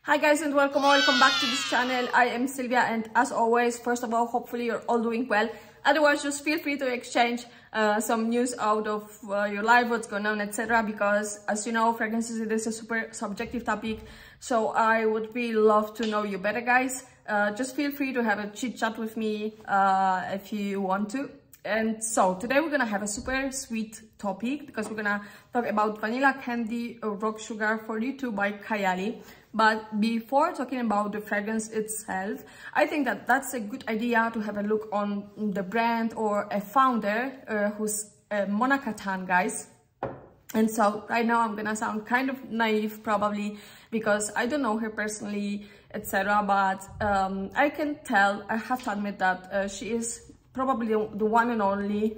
Hi guys and welcome back to this channel. I am Sylvia, and as always, first of all, hopefully you're all doing well. Otherwise, just feel free to exchange some news out of your life, what's going on, etc. Because as you know, fragrances, it is a super subjective topic, so I would really love to know you better, guys. Just feel free to have a chit chat with me if you want to. And so today we're gonna have a super sweet topic because we're gonna talk about Vanilla Candy Rock Sugar 42 by KAYALI. But before talking about the fragrance itself, I think that that's a good idea to have a look on the brand or a founder who's Mona Katan, guys. And so right now I'm gonna sound kind of naive probably because I don't know her personally, etc. But I can tell, I have to admit that she is probably the one and only,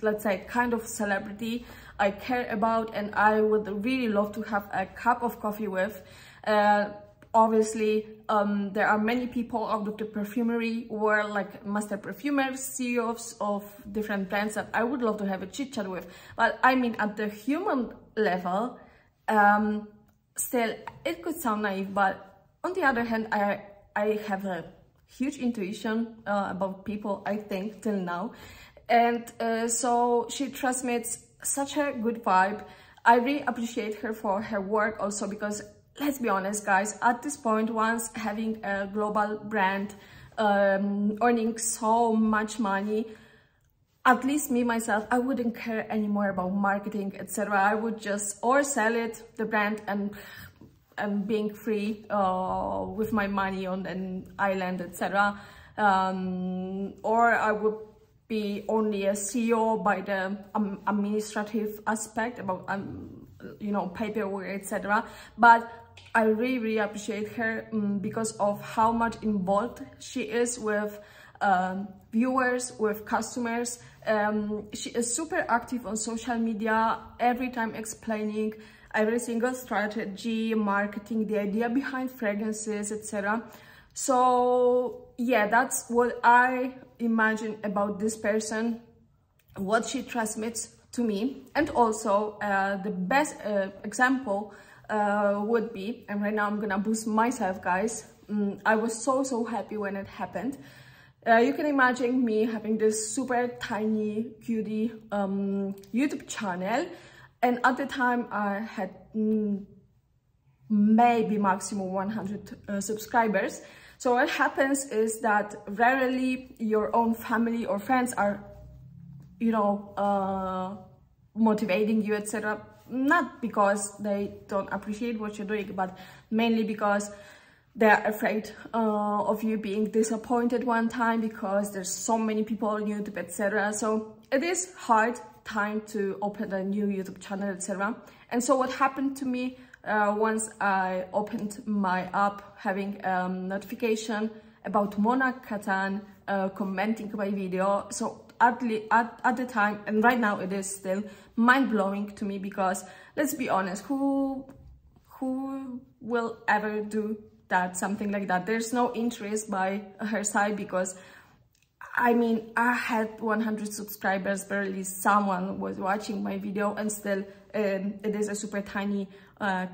let's say, kind of celebrity I care about and I would really love to have a cup of coffee with. Obviously, there are many people out of the perfumery world, like master perfumers, CEOs of different brands that I would love to have a chit chat with. But I mean, at the human level, still, it could sound naive, but on the other hand, I have a huge intuition about people, I think, till now. And so she transmits such a good vibe. I really appreciate her for her work also because, let's be honest, guys, at this point, once having a global brand, earning so much money, at least me, myself, I wouldn't care anymore about marketing, etc. I would just or sell it, the brand, and being free with my money on an island, etc. Or I would be only a CEO by the administrative aspect about you know, paperwork, etc. But I really appreciate her because of how much involved she is with viewers, with customers. She is super active on social media, every time explaining every single strategy, marketing, the idea behind fragrances, etc. So yeah, that's what I imagine about this person, what she transmits to me. And also the best example would be, and right now I'm gonna boost myself, guys. I was so happy when it happened. You can imagine me having this super tiny cutie YouTube channel, and at the time I had maybe maximum 100 subscribers. So what happens is that rarely your own family or friends are, you know, motivating you, etc. Not because they don't appreciate what you're doing, but mainly because they're afraid of you being disappointed one time because there's so many people on YouTube, etc. So it is hard time to open a new YouTube channel, etc. And so what happened to me once I opened my app, having notification about Mona Katan commenting my video. So at the time, and right now it is still mind-blowing to me because, let's be honest, who will ever do that, something like that? There's no interest by her side because, I mean, I had 100 subscribers, barely someone was watching my video, and still it is a super tiny,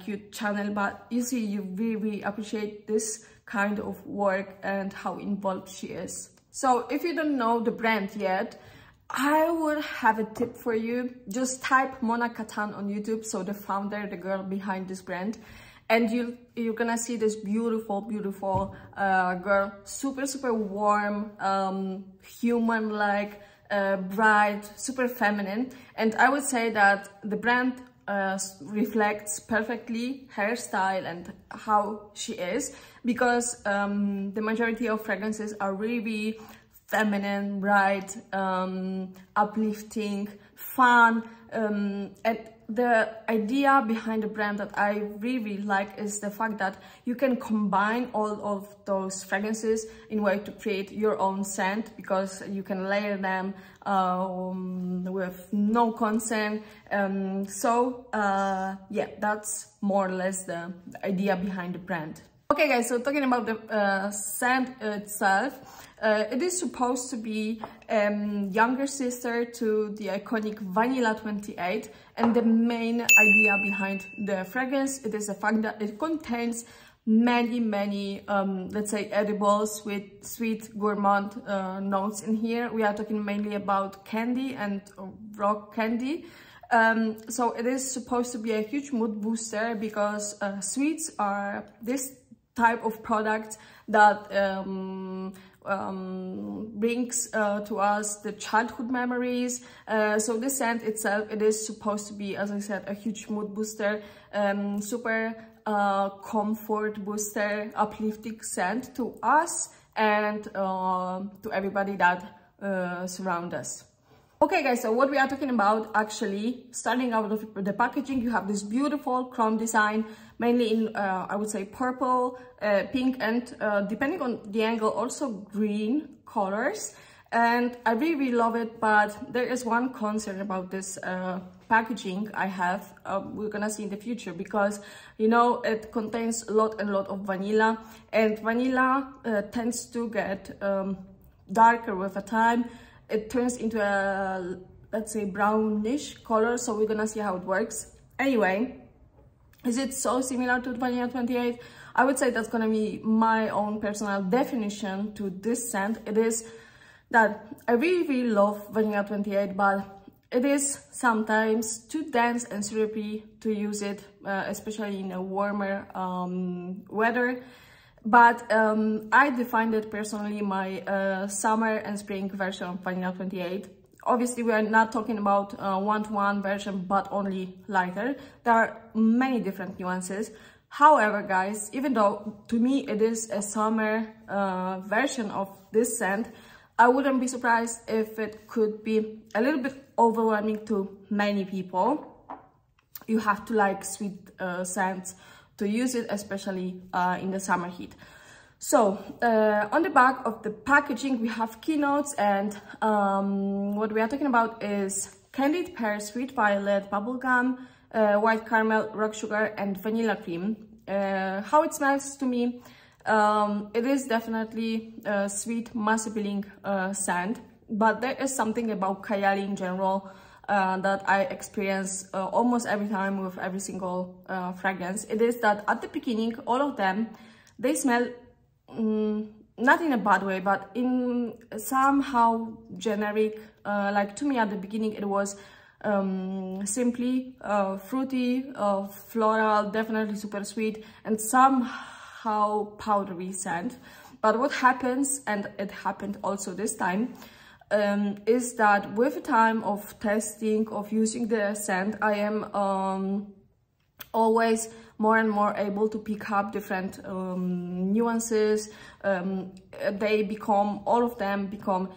cute channel. But you see, you really appreciate this kind of work and how involved she is. So if you don't know the brand yet, I would have a tip for you. Just type Mona Katan on YouTube, so the founder, the girl behind this brand, and you're gonna see this beautiful girl, super warm, human-like, bright, super feminine. And I would say that the brand reflects perfectly her style and how she is, because the majority of fragrances are really feminine, bright, uplifting, fun, and the idea behind the brand that I really like is the fact that you can combine all of those fragrances in a way to create your own scent, because you can layer them with no consent. Yeah, that's more or less the idea behind the brand. Okay guys, so talking about the scent itself, it is supposed to be younger sister to the iconic Vanilla 28, and the main idea behind the fragrance, it is the fact that it contains many let's say edibles with sweet gourmand notes in here. We are talking mainly about candy and rock candy. So it is supposed to be a huge mood booster, because sweets are this type of product that brings to us the childhood memories. So the scent itself, it is supposed to be, as I said, a huge mood booster, super comfort booster, uplifting scent to us and to everybody that surround us. Okay guys, so what we are talking about, actually, starting out of the packaging, you have this beautiful chrome design, mainly in I would say purple, pink, and depending on the angle, also green colors. And I really love it, but there is one concern about this packaging I have, we're gonna see in the future, because you know it contains a lot of vanilla, and vanilla tends to get darker with the time. It turns into a, let's say, brownish color, so we're gonna see how it works. Anyway, is it so similar to Vanilla 28? I would say that's gonna be my own personal definition to this scent. It is that I really love Vanilla 28, but it is sometimes too dense and syrupy to use it, especially in a warmer weather. But I defined it personally my summer and spring version of Vanilla 28. Obviously, we are not talking about one-to-one version, but only lighter. There are many different nuances. However, guys, even though to me it is a summer version of this scent, I wouldn't be surprised if it could be a little bit overwhelming to many people. You have to like sweet scents to use it, especially in the summer heat. So on the back of the packaging we have keynotes, and what we are talking about is candied pear, sweet violet, bubblegum, white caramel, rock sugar, and vanilla cream. How it smells to me, it is definitely a sweet, mass-appealing scent, but there is something about KAYALI in general that I experience almost every time with every single fragrance. It is that at the beginning, all of them, they smell not in a bad way, but in somehow generic. Like to me at the beginning, it was simply fruity, floral, definitely super sweet, and somehow powdery scent. But what happens, and it happened also this time, is that with the time of testing, of using the scent, I am always more and more able to pick up different nuances. They become, all of them become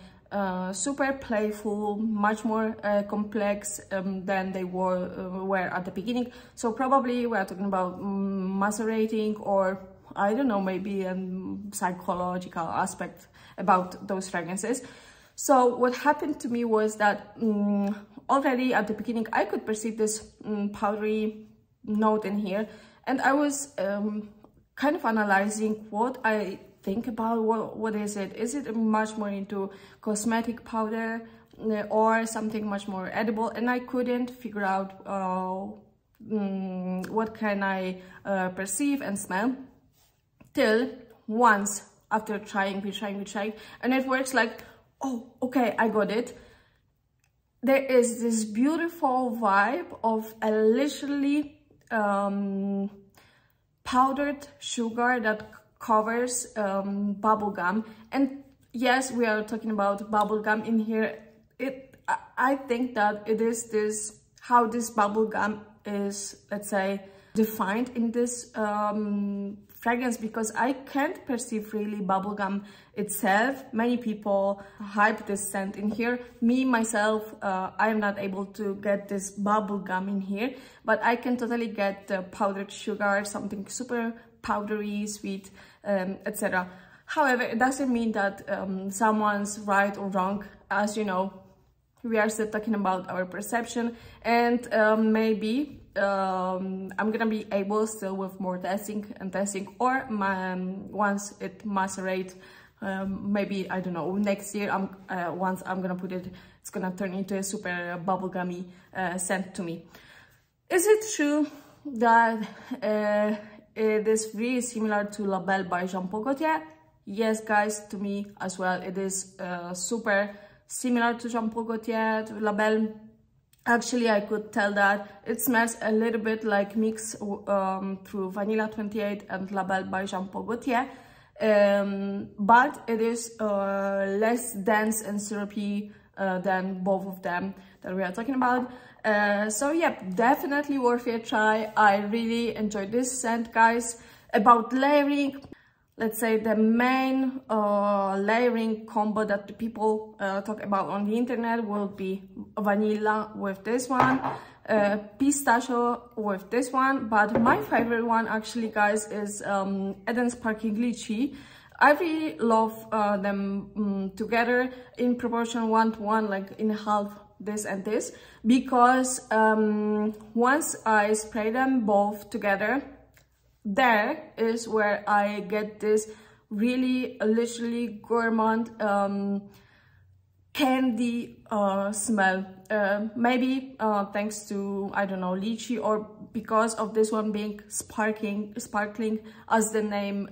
super playful, much more complex than they were at the beginning. So probably we are talking about macerating, or I don't know, maybe a psychological aspect about those fragrances. So what happened to me was that already at the beginning I could perceive this powdery note in here, and I was kind of analyzing what I think about what is it. Is it much more into cosmetic powder or something much more edible? And I couldn't figure out what can I perceive and smell, till once after trying, and it works like, oh, okay, I got it. There is this beautiful vibe of a literally powdered sugar that covers bubblegum. And yes, we are talking about bubblegum in here. I think that it is this, how this bubblegum is, let's say, defined in this fragrance, because I can't perceive really bubblegum itself. Many people hype this scent in here. Me, myself, I am not able to get this bubblegum in here, but I can totally get the powdered sugar, something super powdery, sweet, etc. However, it doesn't mean that someone's right or wrong. As you know, we are still talking about our perception, and maybe I'm gonna be able still with more testing, or once it macerates, maybe, I don't know, next year, once I'm gonna put it, it's gonna turn into a super bubblegummy scent to me. Is it true that it is really similar to La Belle by Jean Paul Gaultier. Yes, guys, to me as well, it is super similar to Jean Paul Gaultier, to La Belle. Actually, I could tell that it smells a little bit like mix through Vanilla 28 and La Belle by Jean Paul Gaultier. But it is less dense and syrupy than both of them that we are talking about. So yeah, definitely worth a try. I really enjoyed this scent, guys. About layering, let's say the main layering combo that the people talk about on the internet will be vanilla with this one, pistachio with this one, but my favorite one actually, guys, is Eden Sparkling Lychee. I really love them together in proportion 1 to 1, like in half this and this, because once I spray them both together, there is where I get this really literally gourmand candy smell. Maybe thanks to, I don't know, lychee, or because of this one being sparkling as the name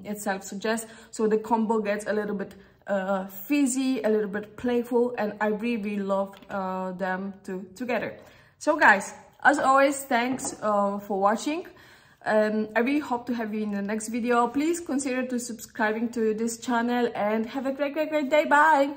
itself suggests. So the combo gets a little bit fizzy, a little bit playful, and I really love them together. So guys, as always, thanks for watching. I really hope to have you in the next video. Please consider to subscribing to this channel, and have a great day. Bye.